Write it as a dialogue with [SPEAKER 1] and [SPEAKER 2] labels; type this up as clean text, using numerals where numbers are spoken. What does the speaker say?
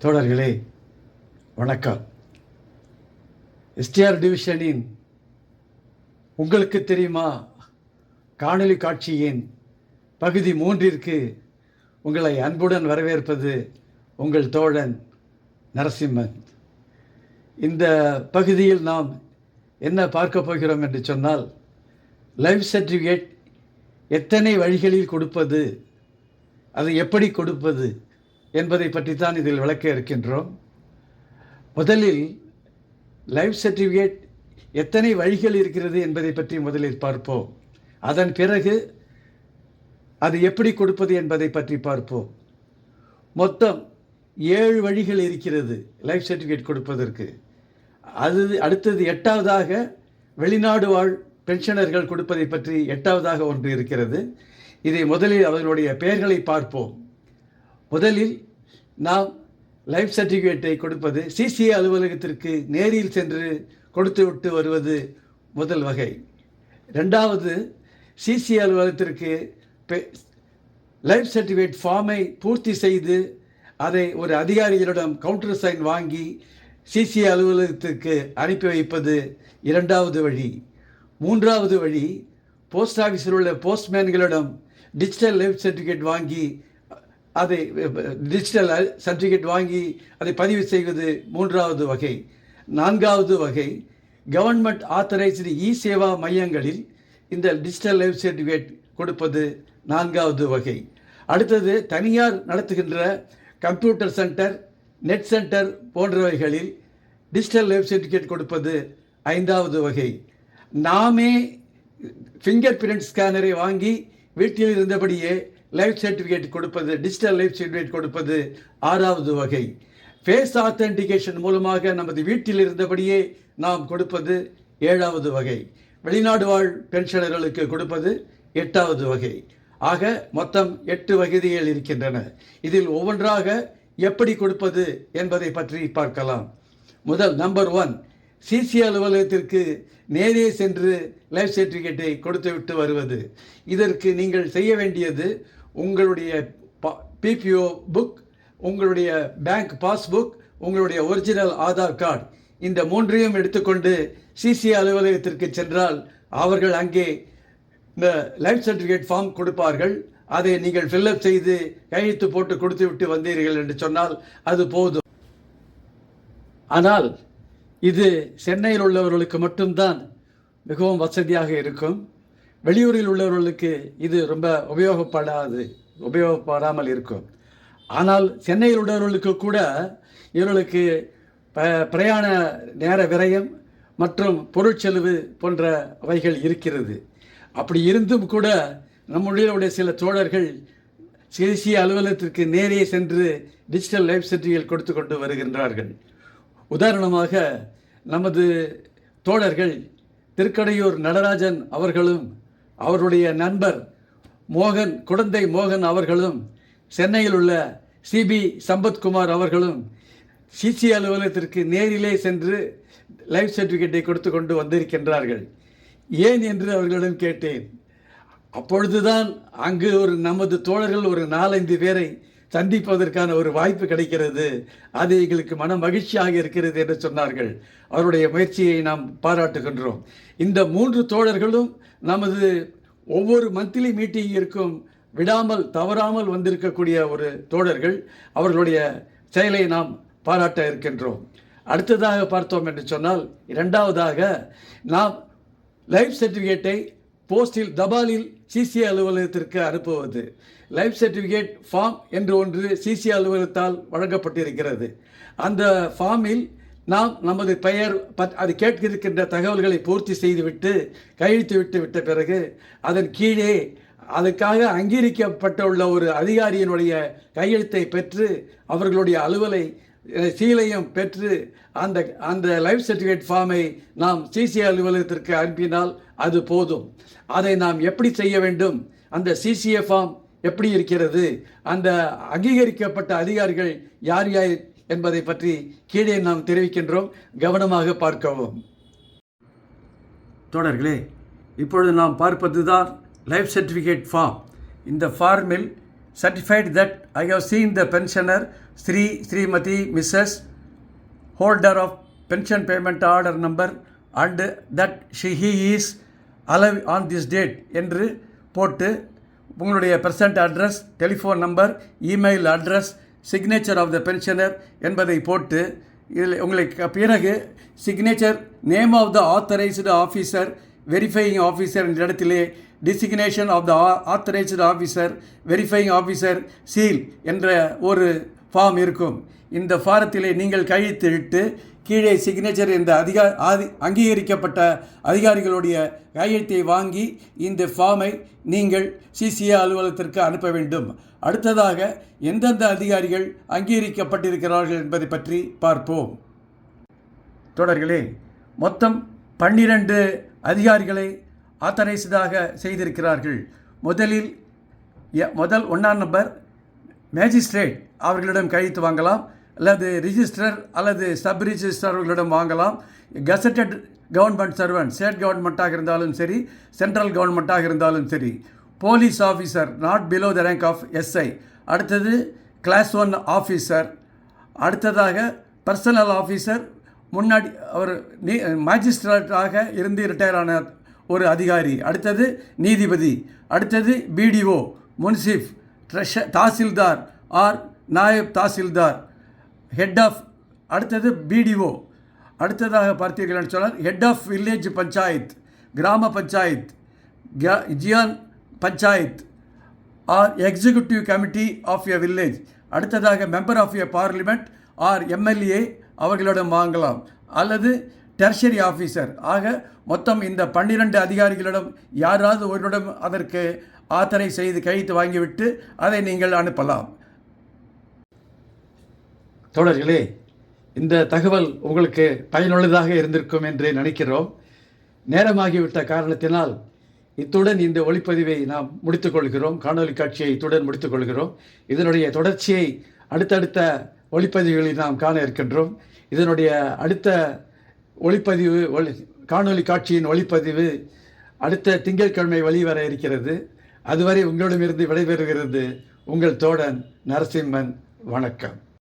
[SPEAKER 1] தோழர்களே வணக்கம். எஸ்டிஆர் டிவிஷனின் உங்களுக்கு தெரியுமா காணொளி காட்சியின் பகுதி 3ற்கு உங்களை அன்புடன் வரவேற்பது உங்கள் தோழன் நரசிம்மன். இந்த பகுதியில் நாம் என்ன பார்க்க போகிறோம் என்று சொன்னால், லைஃப் சர்டிஃபிகேட் எத்தனை வழிகளில் கொடுப்பது, அதை எப்படி கொடுப்பது என்பதை பற்றி தான் இதில் விளக்க இருக்கின்றோம். முதலில் லைஃப் சர்டிஃபிகேட் எத்தனை வழிகள் இருக்கிறது என்பதை பற்றி முதலில் பார்ப்போம். அதன் பிறகு அது எப்படி கொடுப்பது என்பதை பற்றி பார்ப்போம். மொத்தம் 7 வழிகள் இருக்கிறது லைஃப் சர்டிஃபிகேட் கொடுப்பதற்கு. அடுத்தது 8வதாக வெளிநாடு வாழ் பென்ஷனர்கள் கொடுப்பதை பற்றி 8வதாக ஒன்று இருக்கிறது. இதை முதலில் அவர்களுடைய பெயர்களை பார்ப்போம். முதலில் நாம் லைஃப் சர்டிஃபிகேட்டை கொடுப்பது சிசிஏ அலுவலகத்திற்கு நேரில் சென்று கொடுத்துவிட்டு வருவது முதல் வகை. ரெண்டாவது, சிசிஏ அலுவலகத்திற்கு லைஃப் சர்டிஃபிகேட் ஃபார்மை பூர்த்தி செய்து அதை ஒரு அதிகாரிகளிடம் கவுண்டர் சைன் வாங்கி சிசிஏ அலுவலகத்திற்கு அனுப்பி வைப்பது 2வது வழி. 3வது வழி, போஸ்ட் ஆஃபீஸில் உள்ள போஸ்ட்மேன்களிடம் டிஜிட்டல் லைஃப் சர்டிஃபிகேட் வாங்கி அதை அதை பதிவு செய்வது 3வது வகை. 4வது வகை, கவர்மெண்ட் ஆத்தரைஸ்டு இ சேவா மையங்களில் இந்த டிஜிட்டல் லைஃப் சர்டிஃபிகேட் கொடுப்பது 4வது வகை. அடுத்தது, தனியார் நடத்துகின்ற கம்ப்யூட்டர் சென்டர், நெட் சென்டர் போன்றவைகளில் டிஜிட்டல் லைஃப் சர்டிஃபிகேட் கொடுப்பது 5வது வகை. நாமே ஃபிங்கர் பிரிண்ட் ஸ்கேனரை வாங்கி வீட்டில் இருந்தபடியே லைஃப் சர்டிஃபிகேட் கொடுப்பது, டிஜிட்டல் லைஃப் சர்டிஃபிகேட் கொடுப்பது 6வது வகை. ஃபேஸ் ஆத்தென்டிகேஷன் மூலமாக நமது வீட்டில் இருந்தபடியே நாம் கொடுப்பது 7வது வகை. வெளிநாடு வாழ் பென்ஷனர்களுக்கு கொடுப்பது 8வது வகை. ஆக மொத்தம் 8 வகைகள் இருக்கின்றன. இதில் ஒவ்வொன்றாக எப்படி கொடுப்பது என்பதை பற்றி பார்க்கலாம். முதல் நம்பர் 1, சிசிஏ அலுவலகத்திற்கு நேரே சென்று லைஃப் சர்டிஃபிகேட்டை கொடுத்துவிட்டு வருவது. இதற்கு நீங்கள் செய்ய வேண்டியது, உங்களுடைய பிபிஓ புக், உங்களுடைய பேங்க் பாஸ்புக், உங்களுடைய ஒரிஜினல் ஆதார் கார்டு, இந்த 3ஐயும் எடுத்துக்கொண்டு சிசிஏ அலுவலகத்திற்கு சென்றால் அவர்கள் அங்கே இந்த லைஃப் சர்டிஃபிகேட் ஃபார்ம் கொடுப்பார்கள். அதை நீங்கள் ஃபில்அப் செய்து கையெழுத்து போட்டு கொடுத்து விட்டு வந்தீர்கள் என்று சொன்னால் அது போதும். ஆனால் இது சென்னையில் உள்ளவர்களுக்கு மட்டும்தான் மிகவும் வசதியாக இருக்கும். வெளியூரில் உள்ளவர்களுக்கு இது ரொம்ப உபயோகப்படாமல் இருக்கும். ஆனால் சென்னையில் உள்ளவர்களுக்கு கூட இவர்களுக்கு பிரயாண நேர விரயம் மற்றும் பொருட்செலவு போன்றவைகள் இருக்கிறது. அப்படி இருந்தும் கூட நம்முடைய சில தோழர்கள் சிசிஏ அலுவலகத்திற்கு நேரே சென்று டிஜிட்டல் லைஃப் சர்டிஃபிகேட் கொடுத்து கொண்டு வருகின்றார்கள். உதாரணமாக, நமது தோழர்கள் திருக்கடையூர் நடராஜன் அவர்களும் அவருடைய நண்பர் குடந்தை மோகன் அவர்களும் சென்னையில் உள்ள சிபி சம்பத்குமார் அவர்களும் சிசிஏ அலுவலகத்திற்கு நேரிலே சென்று லைஃப் சர்டிஃபிகேட்டை கொடுத்து கொண்டு வந்திருக்கின்றார்கள். ஏன் என்று அவர்களிடம் கேட்டேன். அப்பொழுதுதான் அங்கு நமது தோழர்கள் ஒரு 4-5 பேரை சந்திப்பதற்கான ஒரு வாய்ப்பு கிடைக்கிறது. அது எங்களுக்கு மன மகிழ்ச்சியாக இருக்கிறது என்று சொன்னார்கள். அவருடைய முயற்சியை நாம் பாராட்டுகின்றோம். இந்த 3 தோழர்களும் நமது ஒவ்வொரு மந்த்லி மீட்டிங்கிற்கும் விடாமல் தவறாமல் வந்திருக்கக்கூடிய ஒரு தோழர்கள். அவர்களுடைய செயலை நாம் பாராட்ட இருக்கின்றோம். அடுத்ததாக பார்த்தோம் என்று சொன்னால், 2வதாக நாம் லைஃப் சர்டிஃபிகேட்டை போஸ்டில் தபாலில் சிசிஏ அலுவலகத்திற்கு அனுப்புவது. லைஃப் சர்டிஃபிகேட் ஃபார்ம் என்று ஒன்று சிசிஏ அலுவலகத்தால் வழங்கப்பட்டிருக்கிறது. அந்த ஃபார்மில் நாம் நமது பெயர், அது கேட்கிருக்கின்ற தகவல்களை பூர்த்தி செய்துவிட்டு கையெழுத்து விட்ட பிறகு அதன் கீழே அதுக்காக அங்கீகரிக்கப்பட்டுள்ள ஒரு அதிகாரியினுடைய கையெழுத்தை பெற்று அவர்களுடைய அலுவலை சீலையும் பெற்று அந்த லைஃப் சர்டிஃபிகேட் ஃபார்மை நாம் சிசிஏ அலுவலகத்திற்கு அனுப்பினால் அது போதும். அதை நாம் எப்படி செய்ய வேண்டும், அந்த சிசிஏ ஃபார்ம் எப்படி இருக்கிறது, அந்த அங்கீகரிக்கப்பட்ட அதிகாரிகள் யார் யார் என்பதை பற்றி கீழே நாம் தெரிவிக்கின்றோம். கவனமாக பார்க்கவும். தோழர்களே, இப்பொழுது நாம் பார்ப்பது தான் லைஃப் சர்டிஃபிகேட் ஃபார்ம். இந்த ஃபார்மில் certified that I have seen the pensioner Srimati Mrs. holder of pension payment order number and that he is alive on this date என்று போட்டு உங்களுடைய present address, telephone number, email address, signature of the pensioner என்பதை போட்டு இதில் உங்களுக்கு பிறகு signature, name of the authorized officer, verifying officer என்ற இடத்திலே designation of the authorized officer, verifying officer, seal என்ற ஒரு ஃபார்ம் இருக்கும். இந்த ஃபாரத்திலே நீங்கள் கையெழுத்திட்டு கீழே சிக்னேச்சர் இந்த அங்கீகரிக்கப்பட்ட அதிகாரிகளுடைய கையெழுத்தை வாங்கி இந்த ஃபார்மை நீங்கள் சிசிஏ அலுவலகத்திற்கு அனுப்ப வேண்டும். அடுத்ததாக எந்தெந்த அதிகாரிகள் அங்கீகரிக்கப்பட்டிருக்கிறார்கள் என்பதை பற்றி பார்ப்போம். தொடர்களே, மொத்தம் 12 அதிகாரிகளை ஆத்தரைஸ்டாக செய்திருக்கிறார்கள். முதல் 1ஆம் நம்பர் மேஜிஸ்ட்ரேட் அவர்களிடம் கையெழுத்து வாங்கலாம், அல்லது ரிஜிஸ்டர் அல்லது சப் ரிஜிஸ்டர் அவர்களிடம் வாங்கலாம். கசட்டட் கவர்மெண்ட் சர்வன்ட், ஸ்டேட் கவர்மெண்ட்டாக இருந்தாலும் சரி, சென்ட்ரல் கவர்மெண்ட்டாக இருந்தாலும் சரி. Police officer not below the rank of SI. அடுத்தது கிளாஸ் 1 ஆஃபீஸர். அடுத்ததாக பர்சனல் ஆஃபீஸர், முன்னாடி அவர் மேஜிஸ்ட்ரேட்டாக இருந்து ரிட்டையர் ஆன ஒரு அதிகாரி. அடுத்தது நீதிபதி. அடுத்தது பிடிஓ, முன்சிஃப், தாசில்தார் ஆர் நாயப் தாசில்தார், ஹெட் ஆஃப். அடுத்தது பிடிஓ. அடுத்ததாக பார்த்தீர்கள் என்று சொன்னால் ஹெட் ஆஃப் வில்லேஜ் பஞ்சாயத், கிராம பஞ்சாயத், ஜியான் panchayat or executive committee of a village. அடுத்ததாக member of a parliament or MLA அவர்களிடம் வாங்கலாம், அல்லது டெர்ஷரி ஆஃபீஸர். ஆக மொத்தம் இந்த 12 அதிகாரிகளிடம் யாராவது ஒருவரிடம் அதற்கு ஆத்தரை செய்து கையெழுத்து வாங்கிவிட்டு அதை நீங்கள் அனுப்பலாம். தொடர்களே, இந்த தகவல் உங்களுக்கு பயனுள்ளதாக இருந்திருக்கும் என்று நினைக்கிறோம். நேரமாகிவிட்ட காரணத்தினால் இத்துடன் இந்த ஒளிப்பதிவை நாம் முடித்துக்கொள்கிறோம். காணொலி காட்சியை இத்துடன் முடித்துக்கொள்கிறோம். இதனுடைய தொடர்ச்சியை அடுத்தடுத்த ஒளிப்பதிவுகளில் நாம் காண இருக்கின்றோம். இதனுடைய அடுத்த ஒளிப்பதிவு காணொலி காட்சியின் ஒளிப்பதிவு அடுத்த திங்கட்கிழமை வெளிவர இருக்கிறது. அதுவரை உங்களிடமிருந்து விடைபெறுகிறது உங்கள் தோழன் நரசிம்மன். வணக்கம்.